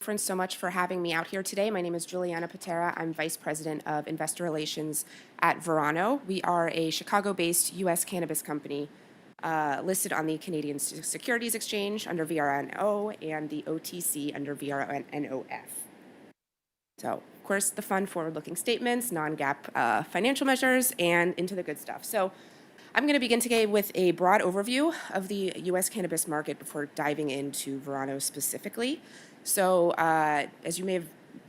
Conference so much for having me out here today. My name is Julianna Paterra. I'm Vice President of Investor Relations at Verano. We are a Chicago-based U.S. cannabis company listed on the Canadian Securities Exchange under VRNO and the OTC under VRNOF. So, of course, the fun forward-looking statements, non-GAAP financial measures, and into the good stuff. So I'm going to begin today with a broad overview of the U.S. cannabis market before diving into Verano specifically. So as you may have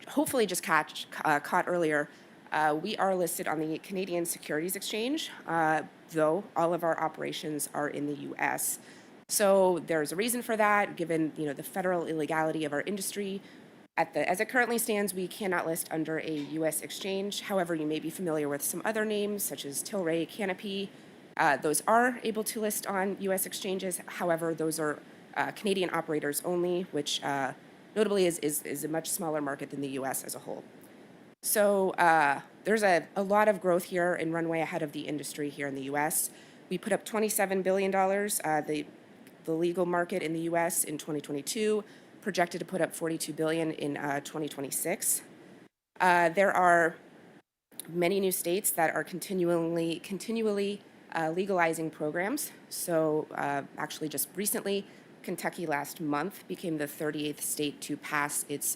hopefully just caught earlier, we are listed on the Canadian Securities Exchange, though all of our operations are in the U.S. So there's a reason for that, given the federal illegality of our industry. As it currently stands, we cannot list under a U.S. exchange. However, you may be familiar with some other names, such as Tilray, Canopy. Those are able to list on U.S. exchanges. However, those are Canadian operators only, which notably is a much smaller market than the U.S. as a whole. So there's a lot of growth here and runway ahead of the industry here in the U.S. We put up $27 billion, the legal market in the U.S. in 2022, projected to put up $42 billion in 2026. There are many new states that are continually legalizing programs. So actually just recently, Kentucky last month became the 38th state to pass its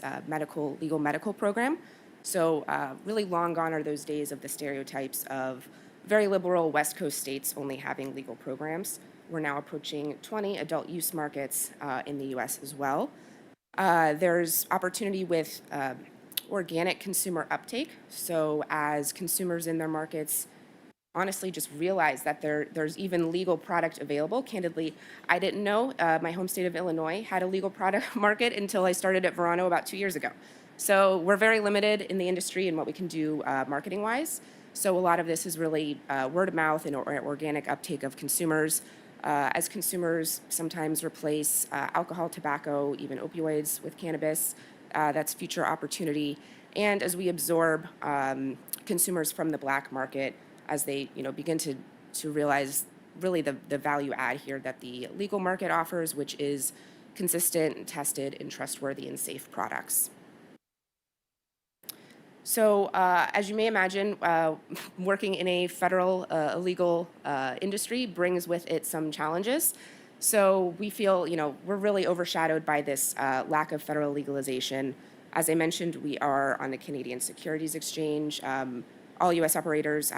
legal medical program. So really long gone are those days of the stereotypes of very liberal West Coast states only having legal programs. We're now approaching 20 adult use markets in the U.S. as well. There's opportunity with organic consumer uptake. So as consumers in their markets honestly just realize that there's even legal product available. Candidly, I didn't know my home state of Illinois had a legal product market until I started at Verano about 2 years ago. So we're very limited in the industry in what we can do marketing-wise. So a lot of this is really word of mouth and organic uptake of consumers. As consumers sometimes replace alcohol, tobacco, even opioids with cannabis, that's future opportunity. And as we absorb consumers from the black market, as they begin to realize really the value add here that the legal market offers, which is consistent, tested, and trustworthy and safe products. So as you may imagine, working in a federal illegal industry brings with it some challenges. So we feel we're really overshadowed by this lack of federal legalization. As I mentioned, we are on the Canadian Securities Exchange. All U.S. operators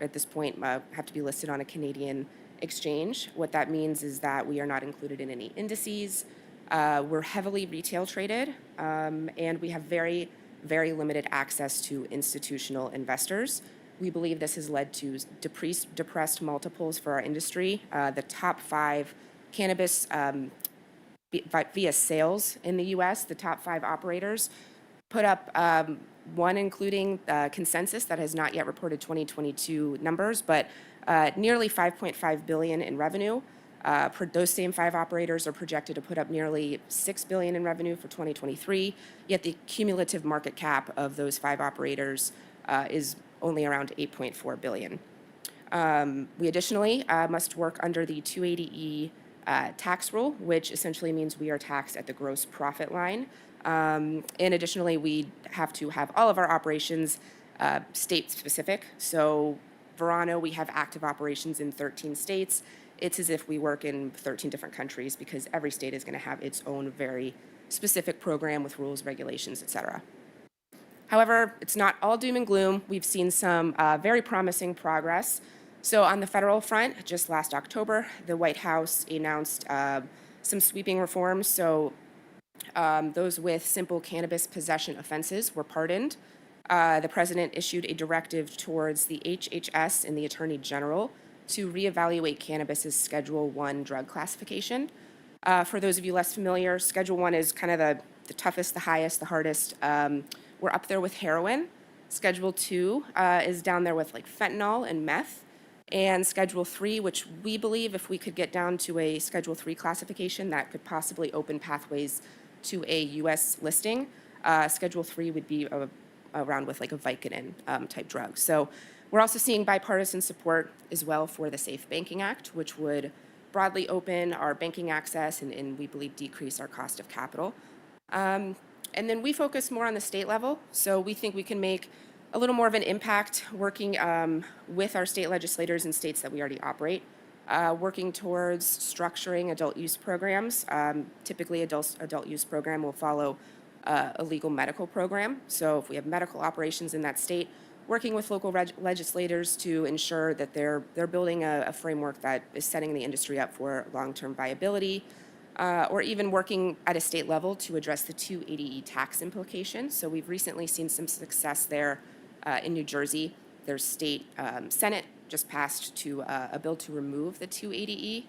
at this point have to be listed on a Canadian exchange. What that means is that we are not included in any indices. We're heavily retail traded, and we have very, very limited access to institutional investors. We believe this has led to depressed multiples for our industry. The top 5 cannabis via sales in the U.S., the top 5 operators put up one including Consensus that has not yet reported 2022 numbers, but nearly $5.5 billion in revenue. Those same 5 operators are projected to put up nearly $6 billion in revenue for 2023, yet the cumulative market cap of those 5 operators is only around $8.4 billion. We additionally must work under the 280E tax rule, which essentially means we are taxed at the gross profit line. And additionally, we have to have all of our operations state-specific. So Verano, we have active operations in 13 states. It's as if we work in 13 different countries because every state is going to have its own very specific program with rules, regulations, et cetera. However, it's not all doom and gloom. We've seen some very promising progress. So on the federal front, just last October, the White House announced some sweeping reforms. So those with simple cannabis possession offenses were pardoned. The president issued a directive towards the HHS and the Attorney General to reevaluate cannabis's Schedule I drug classification. For those of you less familiar, Schedule I is kind of the toughest, the highest, the hardest. We're up there with heroin. Schedule II is down there with like fentanyl and meth. And Schedule III, which we believe if we could get down to a Schedule III classification, that could possibly open pathways to a U.S. listing. Schedule III would be around with like a Vicodin type drug. So we're also seeing bipartisan support as well for the Safe Banking Act, which would broadly open our banking access and we believe decrease our cost of capital. And then we focus more on the state level. So we think we can make a little more of an impact working with our state legislators in states that we already operate, working towards structuring adult use programs. Typically, adult use program will follow a legal medical program. So if we have medical operations in that state, working with local legislators to ensure that they're building a framework that is setting the industry up for long-term viability, or even working at a state level to address the 280E tax implications. So we've recently seen some success there in New Jersey. Their state Senate just passed a bill to remove the 280E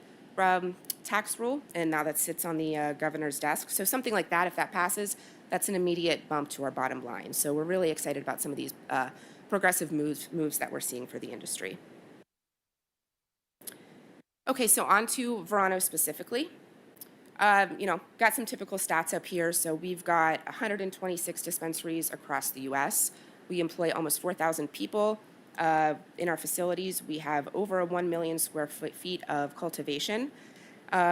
tax rule, and now that sits on the governor's desk. So something like that, if that passes, that's an immediate bump to our bottom line. So we're really excited about some of these progressive moves that we're seeing for the industry. Okay, so on to Verano specifically. Got some typical stats up here. So we've got 126 dispensaries across the U.S. We employ almost 4,000 people in our facilities. We have over 1 million square feet of cultivation.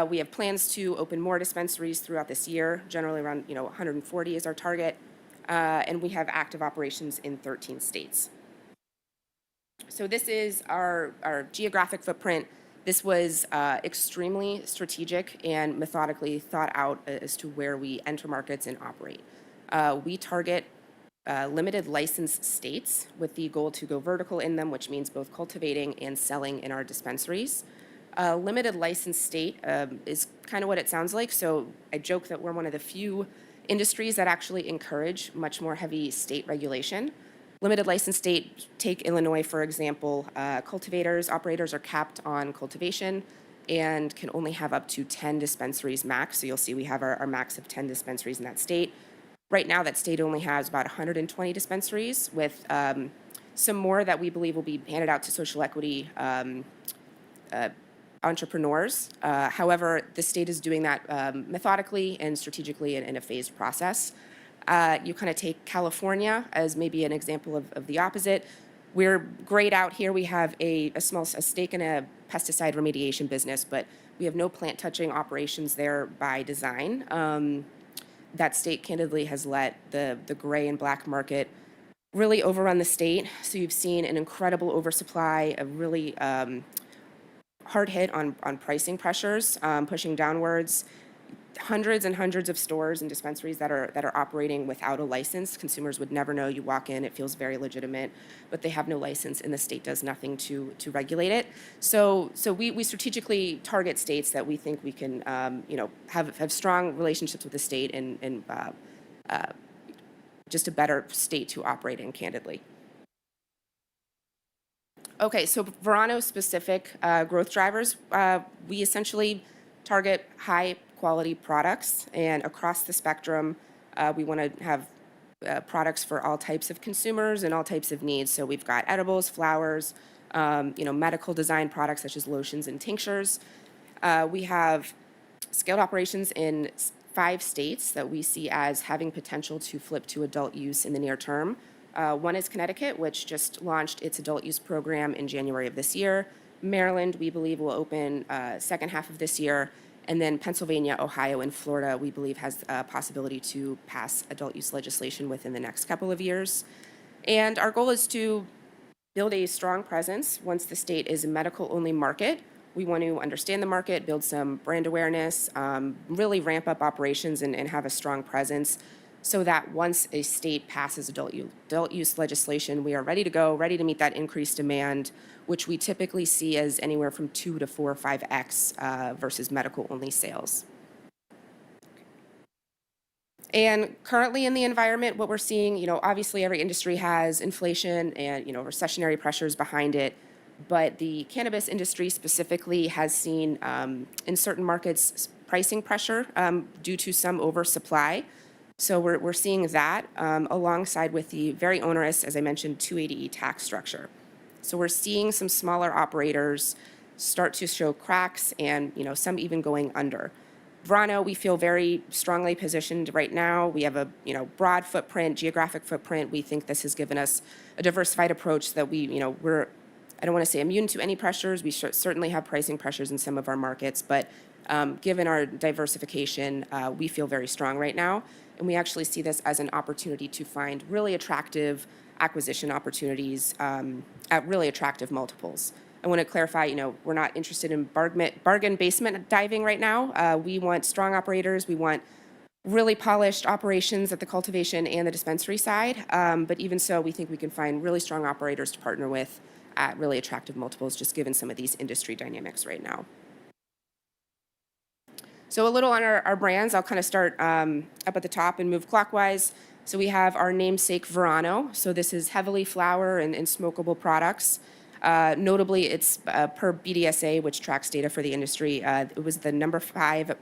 We have plans to open more dispensaries throughout this year, generally around 140 is our target, and we have active operations in 13 states. So this is our geographic footprint. This was extremely strategic and methodically thought out as to where we enter markets and operate. We target limited licensed states with the goal to go vertical in them, which means both cultivating and selling in our dispensaries. Limited licensed state is kind of what it sounds like. So I joke that we're one of the few industries that actually encourage much more heavy state regulation. Limited license state, take Illinois, for example, operators are capped on cultivation and can only have up to 10 dispensaries max. So you'll see we have our max of 10 dispensaries in that state. Right now, that state only has about 120 dispensaries with some more that we believe will be handed out to social equity entrepreneurs. However, the state is doing that methodically and strategically in a phased process. You kind of take California as maybe an example of the opposite. We're great out here. We have a stake in a pesticide remediation business, but we have no plant touching operations there by design. That state candidly has let the gray and black market really overrun the state. So you've seen an incredible oversupply, a really hard hit on pricing pressures, pushing downwards. Hundreds and hundreds of stores and dispensaries that are operating without a license. Consumers would never know. You walk in, it feels very legitimate, but they have no license, and the state does nothing to regulate it. So we strategically target states that we think we can have strong relationships with the state and just a better state to operate in, candidly. Okay, so Verano specific growth drivers, we essentially target high quality products, and across the spectrum, we want to have products for all types of consumers and all types of needs. So we've got edibles, flowers, medical design products such as lotions and tinctures. We have scaled operations in 5 states that we see as having potential to flip to adult use in the near term. One is Connecticut, which just launched its adult use program in January of this year. Maryland, we believe, will open second half of this year. And then Pennsylvania, Ohio, and Florida, we believe, has a possibility to pass adult use legislation within the next couple of years. And our goal is to build a strong presence once the state is a medical-only market. We want to understand the market, build some brand awareness, really ramp up operations and have a strong presence so that once a state passes adult use legislation, we are ready to go, ready to meet that increased demand, which we typically see as anywhere from 2 to 4 or 5x versus medical-only sales. And currently in the environment, what we're seeing, obviously every industry has inflation and, recessionary pressures behind it, but the cannabis industry specifically has seen in certain markets pricing pressure due to some oversupply. So we're seeing that alongside with the very onerous, as I mentioned, 280E tax structure. So we're seeing some smaller operators start to show cracks and, some even going under. Verano, we feel very strongly positioned right now. We have a, broad footprint, geographic footprint. We think this has given us a diversified approach that we're I don't want to say immune to any pressures. We certainly have pricing pressures in some of our markets, but given our diversification, we feel very strong right now. And we actually see this as an opportunity to find really attractive acquisition opportunities at really attractive multiples. I want to clarify, we're not interested in bargain basement diving right now. We want strong operators. We want really polished operations at the cultivation and the dispensary side. But even so, we think we can find really strong operators to partner with at really attractive multiples, just given some of these industry dynamics right now. So a little on our brands. I'll kind of start up at the top and move clockwise. So we have our namesake Verano. So this is heavily flower and smokable products. Notably, it's per BDSA, which tracks data for the industry. It was the number five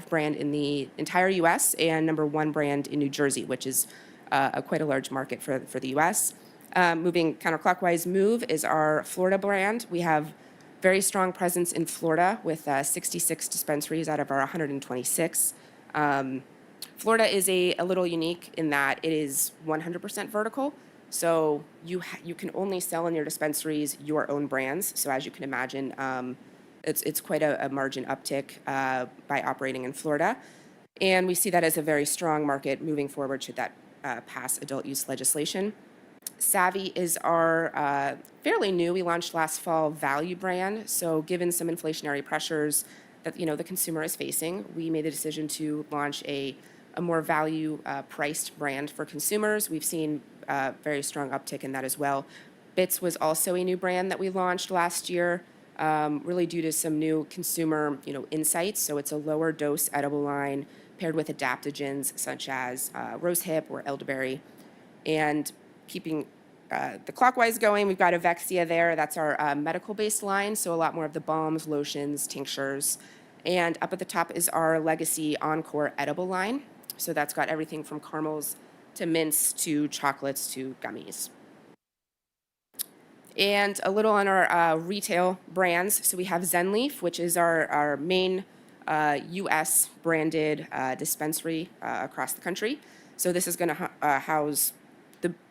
brand in the entire U.S. and number one brand in New Jersey, which is quite a large market for the U.S. Moving counterclockwise, Move is our Florida brand. We have very strong presence in Florida with 66 dispensaries out of our 126. Florida is a little unique in that it is 100% vertical. So you can only sell in your dispensaries your own brands. So as you can imagine, it's quite a margin uptick by operating in Florida. And we see that as a very strong market moving forward should that pass adult use legislation. Savvy is our fairly new, we launched last fall, value brand. So given some inflationary pressures that the consumer is facing, we made the decision to launch a more value priced brand for consumers. We've seen very strong uptick in that as well. Bits was also a new brand that we launched last year, really due to some new consumer insights. So it's a lower dose edible line paired with adaptogens such as rosehip or elderberry. And keeping the clockwise going, we've got Avexia there. That's our medical-based line, so a lot more of the balms, lotions, tinctures. And up at the top is our legacy Encore edible line. So that's got everything from caramels to mints to chocolates to gummies. And a little on our retail brands. So we have ZenLeaf, which is our main U.S. branded dispensary across the country. So this is going to house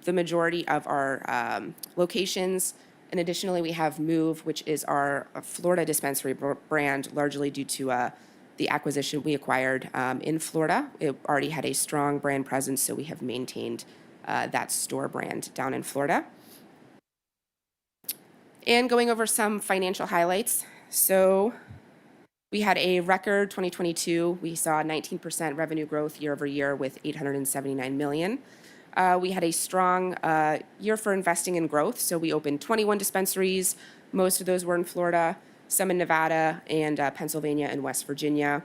the majority of our locations. And additionally, we have Move, which is our Florida dispensary brand, largely due to the acquisition we acquired in Florida. It already had a strong brand presence, so we have maintained that store brand down in Florida. And going over some financial highlights. So we had a record 2022. We saw 19% revenue growth year over year with $879 million. We had a strong year for investing in growth. So we opened 21 dispensaries. Most of those were in Florida, some in Nevada and Pennsylvania and West Virginia.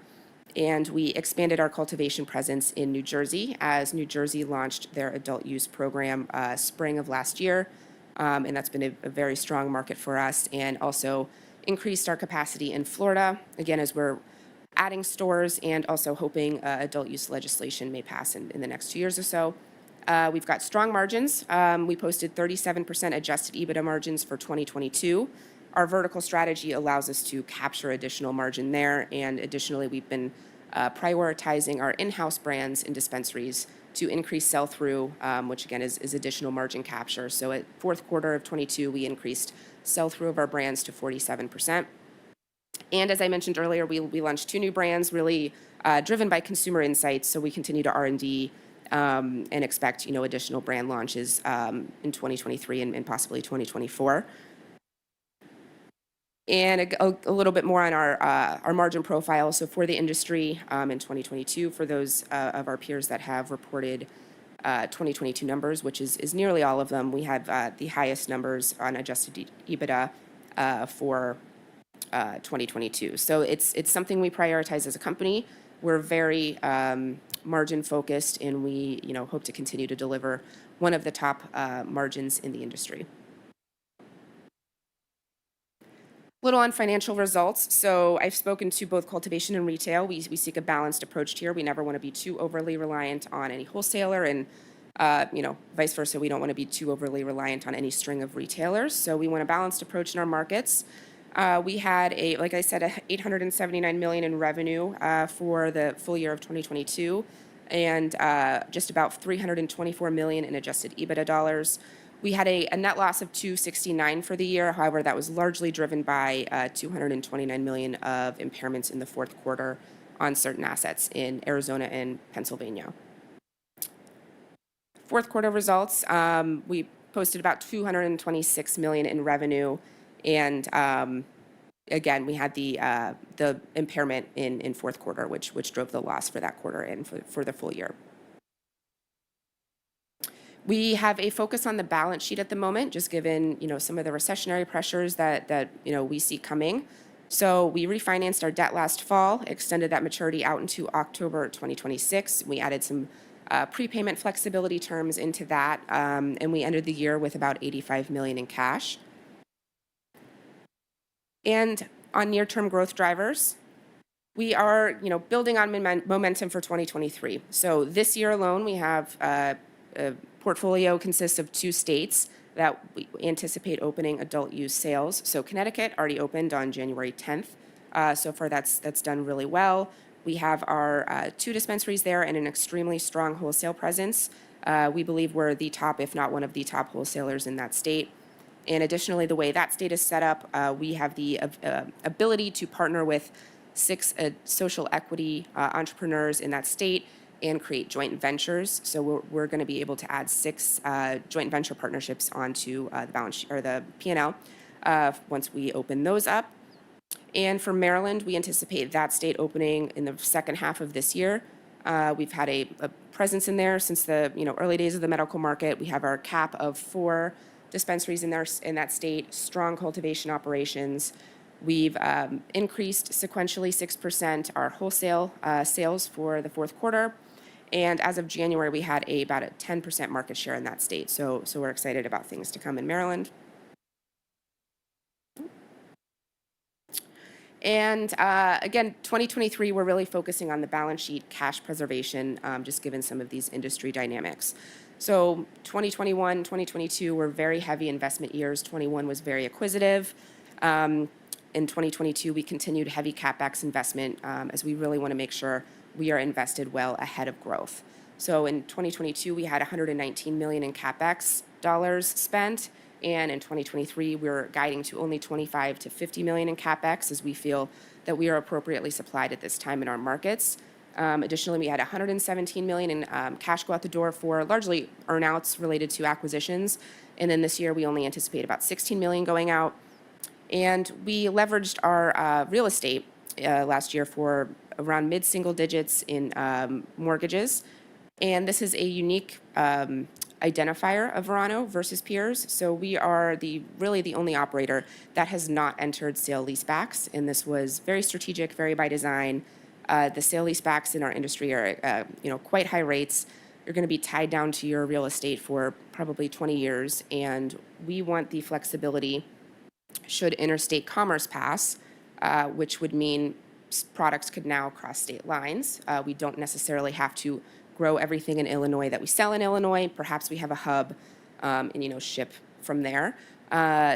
And we expanded our cultivation presence in New Jersey as New Jersey launched their adult use program spring of last year. And that's been a very strong market for us, and also increased our capacity in Florida, again, as we're adding stores and also hoping adult use legislation may pass in the next 2 years or so. We've got strong margins. We posted 37% adjusted EBITDA margins for 2022. Our vertical strategy allows us to capture additional margin there, and additionally, we've been prioritizing our in-house brands in dispensaries to increase sell-through, which again is additional margin capture. So at fourth quarter of 22, we increased sell-through of our brands to 47%. And as I mentioned earlier, we launched 2 new brands, really driven by consumer insights. So we continue to R&D and expect additional brand launches in 2023 and possibly 2024. And a little bit more on our margin profile. So for the industry in 2022, for those of our peers that have reported 2022 numbers, which is nearly all of them, we have the highest numbers on adjusted EBITDA for 2022. So it's something we prioritize as a company. We're very margin focused, and we hope to continue to deliver one of the top margins in the industry. Little on financial results. So I've spoken to both cultivation and retail. We seek a balanced approach here. We never want to be too overly reliant on any wholesaler, and vice versa. We don't want to be too overly reliant on any string of retailers. So we want a balanced approach in our markets. We had like I said, $879 million in revenue for the full year of 2022, and just about $324 million in adjusted EBITDA dollars. We had a net loss of 269 for the year. However, that was largely driven by 229 million of impairments in the fourth quarter on certain assets in Arizona and Pennsylvania. Fourth quarter results, we posted about 226 million in revenue, and again, we had the impairment in fourth quarter, which drove the loss for that quarter and for the full year. We have a focus on the balance sheet at the moment, just given some of the recessionary pressures that we see coming. So we refinanced our debt last fall, extended that maturity out into October 2026. We added some prepayment flexibility terms into that, and we ended the year with about 85 million in cash. And on near-term growth drivers, we are building on momentum for 2023. So this year alone, we have a portfolio consists of 2 states that we anticipate opening adult use sales. So Connecticut already opened on January 10th. So far, that's done really well. We have our 2 dispensaries there and an extremely strong wholesale presence. We believe we're the top, if not one of the top wholesalers in that state. And additionally, the way that state is set up, we have the ability to partner with 6 social equity entrepreneurs in that state and create joint ventures. So we're going to be able to add 6 joint venture partnerships onto the balance sheet or the P&L once we open those up. And for Maryland, we anticipate that state opening in the second half of this year. We've had a presence in there since the early days of the medical market. We have our cap of 4 dispensaries in that state, strong cultivation operations. We've increased sequentially 6% our wholesale sales for the fourth quarter. And as of January, we had about a 10% market share in that state. So we're excited about things to come in Maryland. And again, 2023, we're really focusing on the balance sheet cash preservation, just given some of these industry dynamics. So 2021, 2022 were very heavy investment years. 21 was very acquisitive. In 2022, we continued heavy CapEx investment as we really want to make sure we are invested well ahead of growth. So in 2022, we had 119 million in CapEx dollars spent. And in 2023, we're guiding to only 25 to 50 million in CapEx as we feel that we are appropriately supplied at this time in our markets. Additionally, we had 117 million in cash go out the door for largely earnouts related to acquisitions. And then this year, we only anticipate about 16 million going out. And we leveraged our real estate last year for around mid-single digits in mortgages. And this is a unique identifier of Verano versus peers. So we are really the only operator that has not entered sale leasebacks. And this was very strategic, very by design. The sale leasebacks in our industry are quite high rates. You're going to be tied down to your real estate for probably 20 years. And we want the flexibility should interstate commerce pass, which would mean products could now cross state lines. We don't necessarily have to grow everything in Illinois that we sell in Illinois. Perhaps we have a hub and ship from there.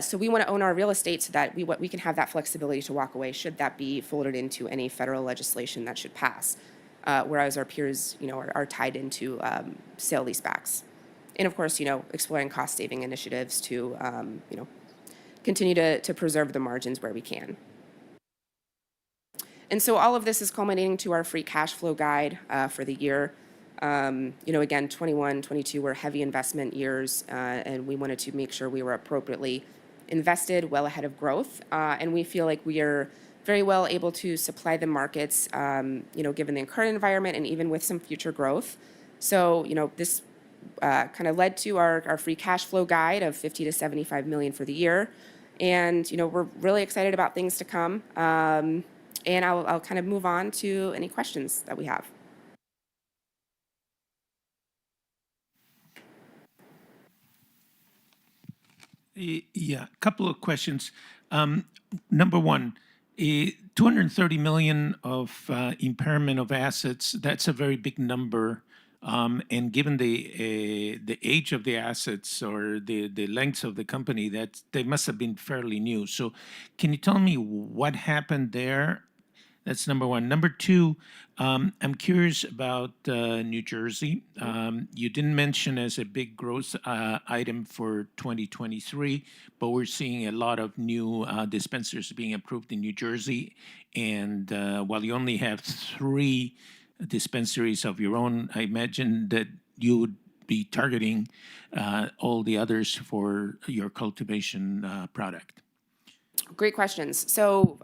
So we want to own our real estate so that we can have that flexibility to walk away should that be folded into any federal legislation that should pass, whereas our peers are tied into sale leasebacks. And of course, exploring cost-saving initiatives to continue to preserve the margins where we can. And so all of this is culminating to our free cash flow guide for the year. Again, 21, 22 were heavy investment years, and we wanted to make sure we were appropriately invested well ahead of growth. And we feel like we are very well able to supply the markets, given the current environment and even with some future growth. So, this kind of led to our free cash flow guide of 50 to 75 million for the year. And, we're really excited about things to come. And I'll kind of move on to any questions that we have. Yeah, a couple of questions. Number one, 230 million of impairment of assets, that's a very big number. And given the age of the assets or the lengths of the company, that they must have been fairly new. So can you tell me what happened there That's number one. Number two, I'm curious about New Jersey. You didn't mention as a big growth item for 2023, but we're seeing a lot of new dispensaries being approved in New Jersey. And while you only have 3 dispensaries of your own, I imagine that you would be targeting all the others for your cultivation product. Great questions. So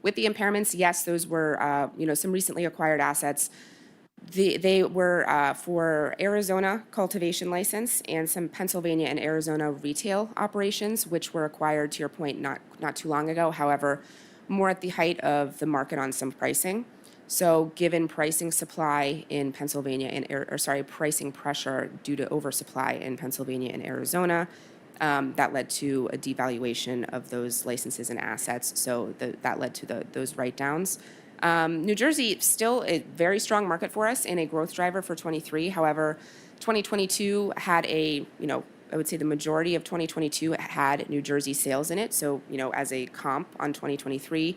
with the impairments, yes, those were some recently acquired assets. They were for Arizona cultivation license and some Pennsylvania and Arizona retail operations, which were acquired, to your point, not too long ago. However, more at the height of the market on some pricing. So given pricing supply in Pennsylvania and pricing pressure due to oversupply in Pennsylvania and Arizona, that led to a devaluation of those licenses and assets. So that led to those write-downs. New Jersey, still a very strong market for us and a growth driver for 23. However, 2022 had I would say the majority of 2022 had New Jersey sales in it. So, as a comp on 2023,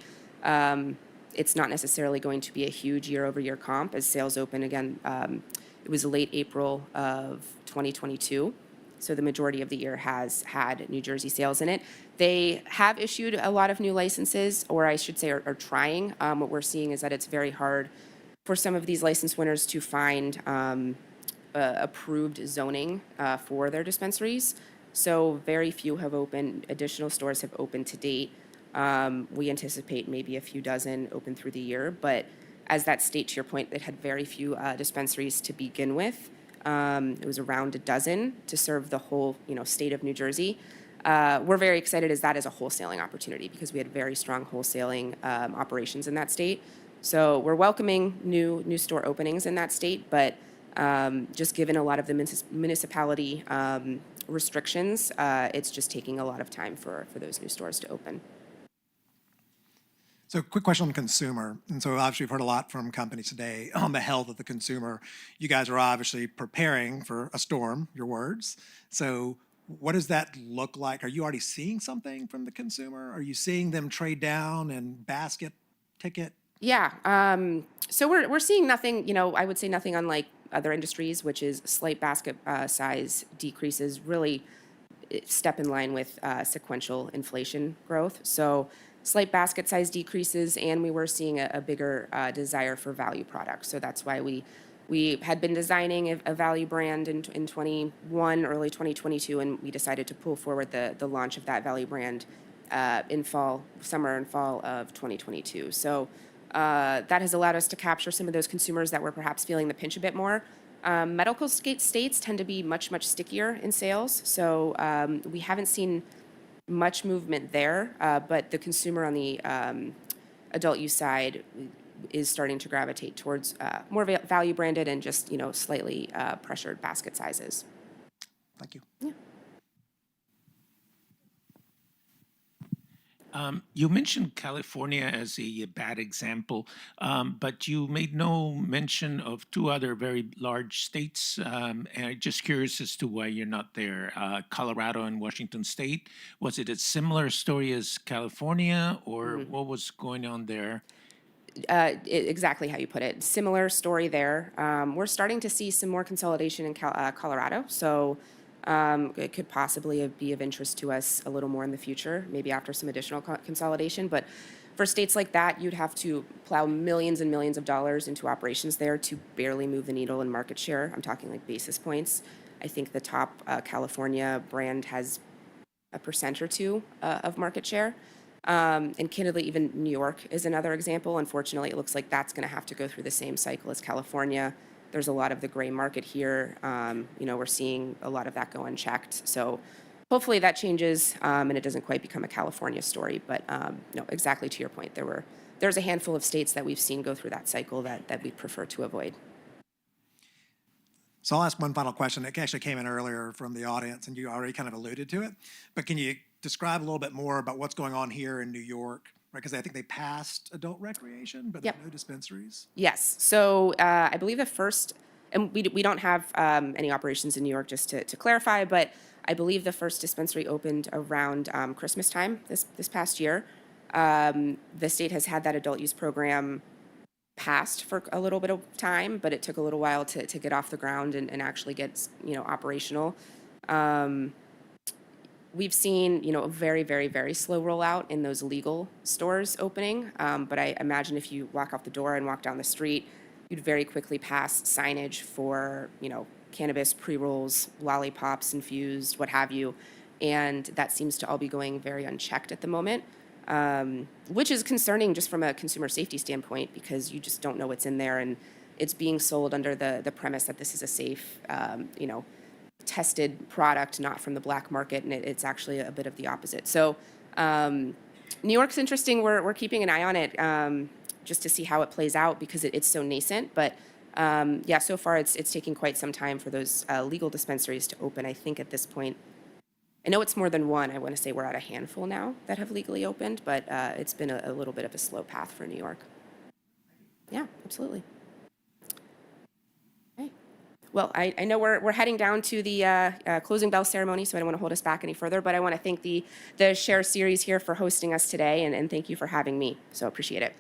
it's not necessarily going to be a huge year-over-year comp as sales open again. It was late April of 2022. So the majority of the year has had New Jersey sales in it. They have issued a lot of new licenses, or I should say are trying. What we're seeing is that it's very hard for some of these license winners to find approved zoning for their dispensaries. So very few have opened. Additional stores have opened to date. We anticipate maybe a few dozen open through the year. But as that state, to your point, it had very few dispensaries to begin with. It was around a dozen to serve the whole, state of New Jersey. We're very excited as that is a wholesaling opportunity because we had very strong wholesaling operations in that state. So we're welcoming new store openings in that state, but just given a lot of the municipality restrictions, it's just taking a lot of time for those new stores to open. So quick question on the consumer. And so obviously we've heard a lot from companies today on the health of the consumer. You guys are obviously preparing for a storm, your words. So what does that look like? Are you already seeing something from the consumer? Are you seeing them trade down and basket ticket? Yeah. So we're seeing nothing, I would say nothing unlike other industries, which is slight basket size decreases, really step in line with sequential inflation growth. So slight basket size decreases, and we were seeing a bigger desire for value products. So that's why we had been designing a value brand in 21, early 2022, and we decided to pull forward the launch of that value brand in summer and fall of 2022. So that has allowed us to capture some of those consumers that were perhaps feeling the pinch a bit more. Medical states tend to be much stickier in sales, so we haven't seen much movement there, but the consumer on the adult use side is starting to gravitate towards more value branded and just slightly pressured basket sizes. Thank you. Yeah. You mentioned California as a bad example, but you made no mention of 2 other very large states. And I'm just curious as to why you're not there. Colorado and Washington State. Was it a similar story as California, or what was going on there? Exactly how you put it. Similar story there. We're starting to see some more consolidation in Colorado, so it could possibly be of interest to us a little more in the future, maybe after some additional consolidation. But for states like that, you'd have to plow millions and millions of dollars into operations there to barely move the needle in market share. I'm talking like basis points. I think the top California brand has 1% or 2% of market share. And candidly, even New York is another example. Unfortunately, it looks like that's going to have to go through the same cycle as California. There's a lot of the gray market here. We're seeing a lot of that go unchecked. So hopefully that changes and it doesn't quite become a California story. But no, exactly to your point, there's a handful of states that we've seen go through that cycle that we prefer to avoid. So I'll ask one final question. It actually came in earlier from the audience, and you already kind of alluded to it. But can you describe a little bit more about what's going on here in New York? Right, because I think they passed adult recreation, but no dispensaries. Yes. So I believe the first, and we don't have any operations in New York, just to clarify, but I believe the first dispensary opened around Christmas time this past year. The state has had that adult use program passed for a little bit of time, but it took a little while to get off the ground and actually get, operational. We've seen, a very, very, very slow rollout in those legal stores opening. But I imagine if you walk out the door and walk down the street, you'd very quickly pass signage for, cannabis, pre-rolls, lollipops, infused, what have you. And that seems to all be going very unchecked at the moment, which is concerning just from a consumer safety standpoint, because you just don't know what's in there. And it's being sold under the premise that this is a safe, tested product, not from the black market, and it's actually a bit of the opposite. So New York's interesting. We're keeping an eye on it just to see how it plays out, because it's so nascent. But yeah, so far it's taking quite some time for those legal dispensaries to open. I think at this point, I know it's more than one. I want to say we're at a handful now that have legally opened, but it's been a little bit of a slow path for New York. Yeah, absolutely. Well, I know we're heading down to the closing bell ceremony, so I don't want to hold us back any further, but I want to thank the Share Series here for hosting us today, and thank you for having me. So appreciate it.